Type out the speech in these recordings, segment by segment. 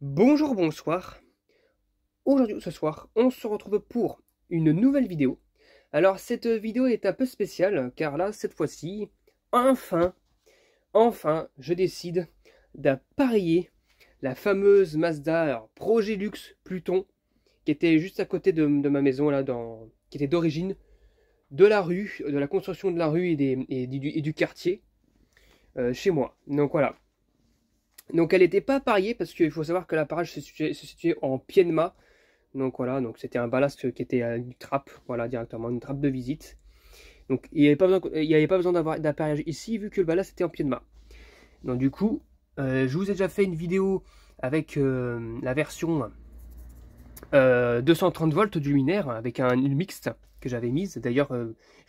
Bonjour, bonsoir. Aujourd'hui ou ce soir, on se retrouve pour une nouvelle vidéo. Alors cette vidéo est un peu spéciale car là, cette fois-ci, enfin, je décide d'appareiller la fameuse Mazda Projet Luxe Pluton qui était juste à côté de ma maison là, qui était d'origine de la rue, de la construction de la rue et du quartier chez moi. Donc voilà. Donc elle n'était pas appareillée parce qu'il faut savoir que l'appareil se situait en pied de mât. Donc voilà, donc c'était un ballast qui était une trappe, voilà, directement, une trappe de visite. Donc il n'y avait pas besoin, d'avoir d'appareillage ici vu que le ballast était en pied de mât. Donc du coup, je vous ai déjà fait une vidéo avec la version 230 volts du luminaire avec une mixte que j'avais mise. D'ailleurs,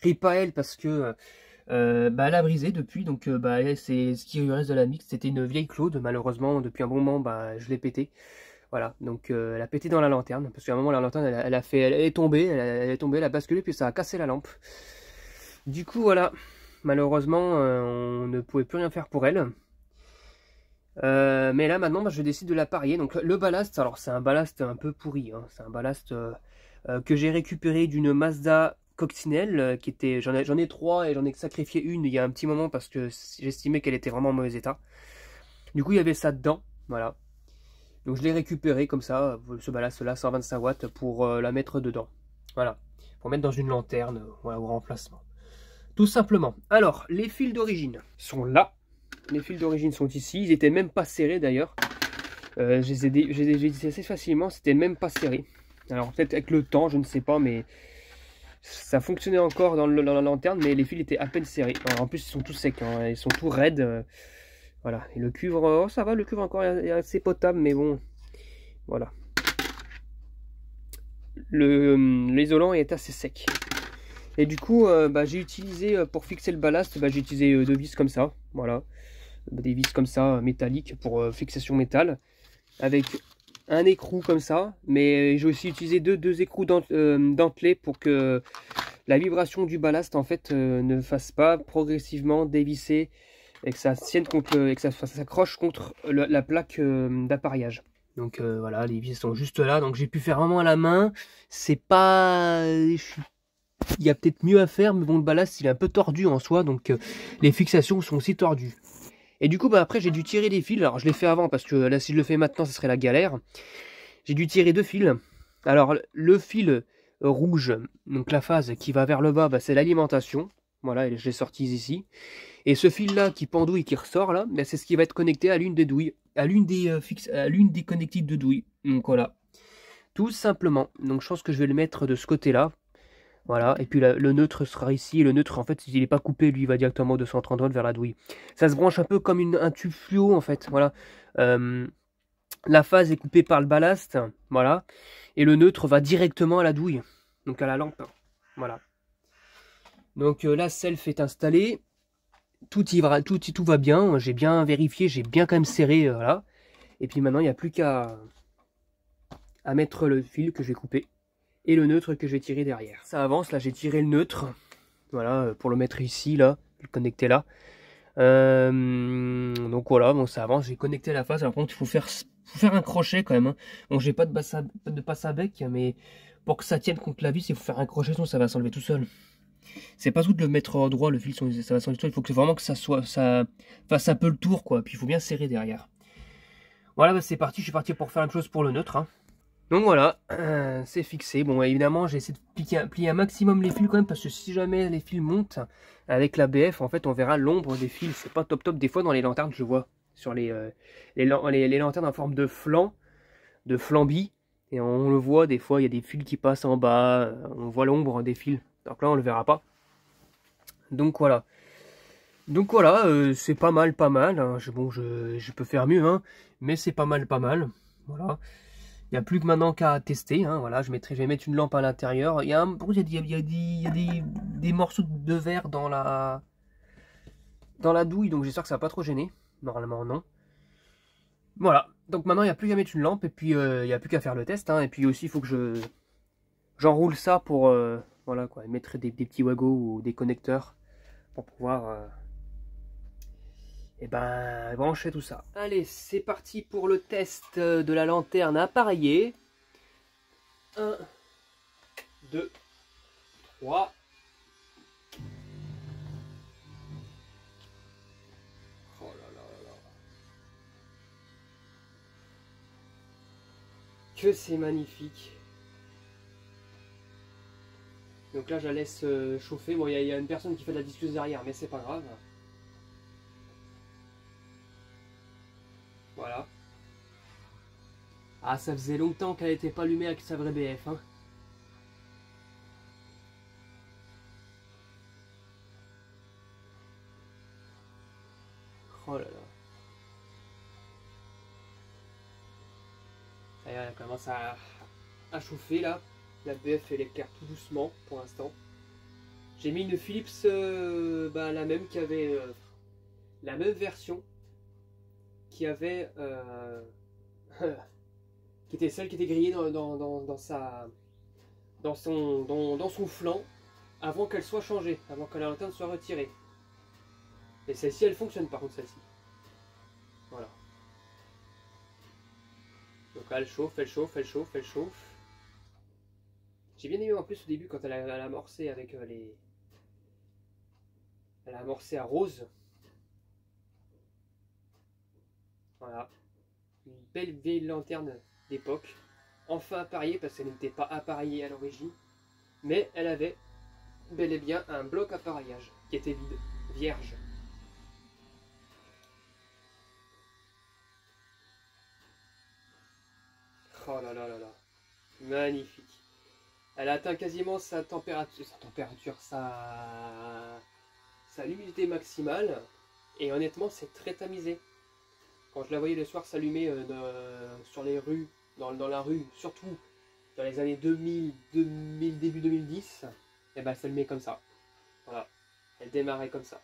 rip à elle parce que elle a brisé depuis, donc c'est ce qui reste de la mixte. C'était une vieille Claude, malheureusement, depuis un bon moment, je l'ai pété. Voilà, donc elle a pété dans la lanterne, parce qu'à un moment la lanterne elle est tombée, elle a basculé, puis ça a cassé la lampe. Du coup voilà, malheureusement on ne pouvait plus rien faire pour elle. Mais là maintenant je décide de la parier. Donc le ballast, alors c'est un ballast un peu pourri, hein. C'est un ballast que j'ai récupéré d'une Mazda Coccinelle, qui était, j'en ai trois et j'en ai sacrifié une il y a un petit moment parce que j'estimais qu'elle était vraiment en mauvais état. Du coup il y avait ça dedans, voilà. Donc je l'ai récupéré comme ça, ce ballast là, 125 watts, pour la mettre dedans. Voilà, pour mettre dans une lanterne, voilà, au remplacement. Tout simplement. Alors, les fils d'origine sont là. Les fils d'origine sont ici. Ils étaient même pas serrés d'ailleurs. Je les ai assez facilement, c'était même pas serré. Alors peut-être avec le temps, je ne sais pas, mais ça fonctionnait encore dans la lanterne, mais les fils étaient à peine serrés. Alors, en plus, ils sont tous secs, hein, ils sont tout raides. Voilà, et le cuivre, oh, ça va, le cuivre encore est assez potable, mais bon, voilà. L'isolant est assez sec. Et du coup, j'ai utilisé, pour fixer le ballast, j'ai utilisé deux vis comme ça, voilà. Des vis comme ça, métalliques, pour fixation métal. Avec un écrou comme ça, mais j'ai aussi utilisé deux écrous dentelés pour que la vibration du ballast, en fait, ne fasse pas progressivement dévisser et que ça tienne contre, et que ça s'accroche contre la plaque d'appareillage. Donc voilà, les vis sont juste là, donc j'ai pu faire vraiment à la main. C'est pas... Il y a peut-être mieux à faire, mais bon, le ballast il est un peu tordu en soi, donc les fixations sont aussi tordues. Et du coup, après j'ai dû tirer des fils. Alors je l'ai fait avant parce que là, si je le fais maintenant, ce serait la galère. J'ai dû tirer deux fils. Alors le fil rouge, donc la phase qui va vers le bas, c'est l'alimentation. Voilà, je l'ai sorti ici. Et ce fil-là qui pendouille, qui ressort là, c'est ce qui va être connecté à l'une des douilles, à l'une des connectiques de douille. Donc voilà, tout simplement. Donc je pense que je vais le mettre de ce côté-là. Voilà, et puis le neutre sera ici. Et le neutre, en fait, s'il n'est pas coupé, lui, il va directement 230 volts vers la douille. Ça se branche un peu comme un tube fluo, en fait. Voilà. La phase est coupée par le ballast. Voilà. Et le neutre va directement à la douille. Donc à la lampe. Voilà. Donc la self est installée. Tout va bien. J'ai bien vérifié. J'ai bien quand même serré. Voilà. Et puis maintenant, il n'y a plus qu'à mettre le fil que je vais couper. Et le neutre que je vais tirer derrière. Ça avance. Là, j'ai tiré le neutre. Voilà, pour le mettre ici, là, le connecter là. Donc voilà, bon, ça avance. J'ai connecté la face. Alors, par contre, il faut faire un crochet quand même, hein. Bon, j'ai pas de passe à bec, mais pour que ça tienne contre la vis, il faut faire un crochet, sinon ça va s'enlever tout seul. C'est pas tout de le mettre droit, le fil, ça va s'enlever tout seul. Il faut que vraiment que ça fasse un peu le tour, quoi. Puis il faut bien serrer derrière. Voilà, c'est parti. Je suis parti pour faire la même chose pour le neutre, hein. Donc voilà, c'est fixé. Bon, évidemment, j'ai essayé de plier un maximum les fils quand même, parce que si jamais les fils montent avec la BF, en fait, on verra l'ombre des fils. C'est pas top top. Des fois, dans les lanternes, je vois sur les lanternes en forme de flanc, de flambi, et on le voit, des fois, il y a des fils qui passent en bas, on voit l'ombre des fils. Donc là, on le verra pas. Donc voilà. Donc voilà, c'est pas mal, hein. Bon, je peux faire mieux, hein, mais c'est pas mal. Voilà. Il n'y a plus que maintenant qu'à tester, hein. Voilà, je vais mettre une lampe à l'intérieur. Il y a des morceaux de verre dans la douille, donc j'espère que ça va pas trop gêner. Normalement, non. Voilà, donc maintenant il n'y a plus qu'à mettre une lampe, et puis il n'y a plus qu'à faire le test, hein. Et puis aussi, il faut que j'enroule ça pour, voilà quoi, mettre des petits wagos ou des connecteurs pour pouvoir et ben brancher tout ça. Allez, c'est parti pour le test de la lanterne appareillée. 1, 2, 3. Oh là là là. Que c'est magnifique. Donc là, je la laisse chauffer. Bon, il y a une personne qui fait de la discuse derrière, mais c'est pas grave. Voilà. Ah, ça faisait longtemps qu'elle n'était pas allumée avec sa vraie BF. Hein. Oh là là. Ça y est, elle commence à chauffer là. La BF elle éclaire tout doucement pour l'instant. J'ai mis une Philips, la même qui avait la même version, qui avait qui était celle qui était grillée dans son flanc avant qu'elle soit changée, avant que la lanterne soit retirée. Et celle-ci elle fonctionne par contre celle-ci. Voilà. Donc là, elle chauffe, elle chauffe, elle chauffe, elle chauffe. J'ai bien aimé en plus au début quand elle a amorcé avec les... Elle a amorcé à rose. Voilà. Une belle vieille lanterne d'époque. Enfin appareillée parce qu'elle n'était pas appareillée à l'origine. Mais elle avait bel et bien un bloc appareillage qui était vide, vierge. Oh là là là là. Magnifique. Elle atteint quasiment sa température, sa luminosité maximale. Et honnêtement, c'est très tamisé. Quand je la voyais le soir s'allumer sur les rues, dans la rue, surtout dans les années 2000, début 2010, et ben elle s'allumait comme ça. Voilà. Elle démarrait comme ça.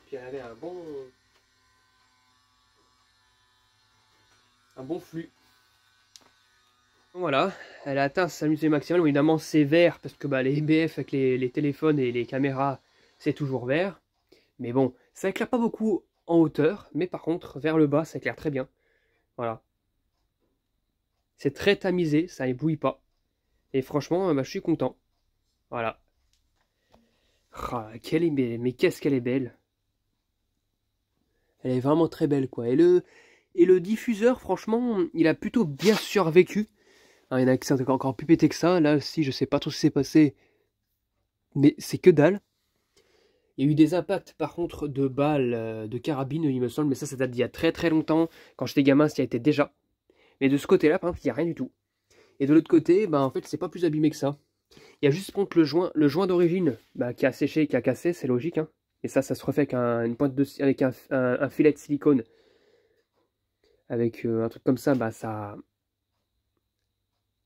Puis elle avait un bon flux. Voilà, elle a atteint sa luminosité maximale. Bon, évidemment, c'est vert parce que les BF avec les téléphones et les caméras, c'est toujours vert. Mais bon, ça éclaire pas beaucoup en hauteur, mais par contre, vers le bas, ça éclaire très bien. Voilà. C'est très tamisé, ça éblouit pas. Et franchement, je suis content. Voilà. Oh, qu'elle est belle, mais qu'est-ce qu'elle est belle. Elle est vraiment très belle, quoi. Et le diffuseur, franchement, il a plutôt bien survécu. Il y en a qui sont encore plus pété que ça. Là aussi, je sais pas trop ce qui s'est passé. Mais c'est que dalle. Il y a eu des impacts, par contre, de balles, de carabines, il me semble. Mais ça date d'il y a très très longtemps. Quand j'étais gamin, ça y était déjà. Mais de ce côté-là, par exemple, il n'y a rien du tout. Et de l'autre côté, en fait, c'est pas plus abîmé que ça. Il y a juste, par contre, le joint d'origine qui a séché, qui a cassé, c'est logique. Hein. Et ça se refait avec une pointe avec un filet de silicone. Avec un truc comme ça,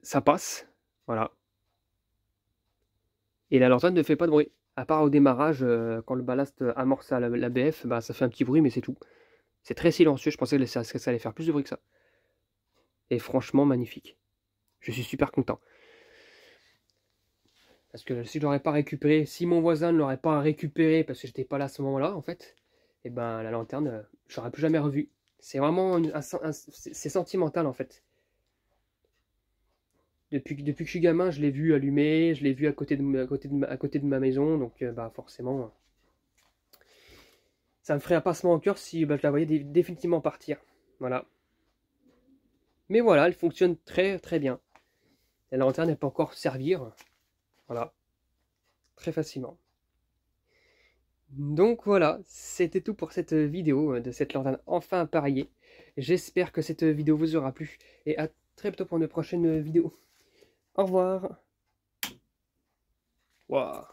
ça passe. Voilà. Et la lanterne ne fait pas de bruit. À part au démarrage, quand le ballast amorce à la BF, ça fait un petit bruit, mais c'est tout. C'est très silencieux, je pensais que ça allait faire plus de bruit que ça. Et franchement, magnifique. Je suis super content. Parce que si je l'aurais pas récupéré, si mon voisin ne l'aurait pas récupéré, parce que j'étais pas là à ce moment-là, en fait, et la lanterne, je l'aurais plus jamais revue. C'est vraiment c'est sentimental, en fait. Depuis que je suis gamin, je l'ai vu allumer, je l'ai vu à côté de ma maison, donc forcément, ça me ferait un passement au cœur si je la voyais définitivement partir. Voilà. Mais voilà, elle fonctionne très très bien. La lanterne n'est pas encore servir. Voilà. Très facilement. Donc voilà, c'était tout pour cette vidéo de cette lanterne enfin appareillée. J'espère que cette vidéo vous aura plu et à très bientôt pour une prochaine vidéo. Au revoir. Wow.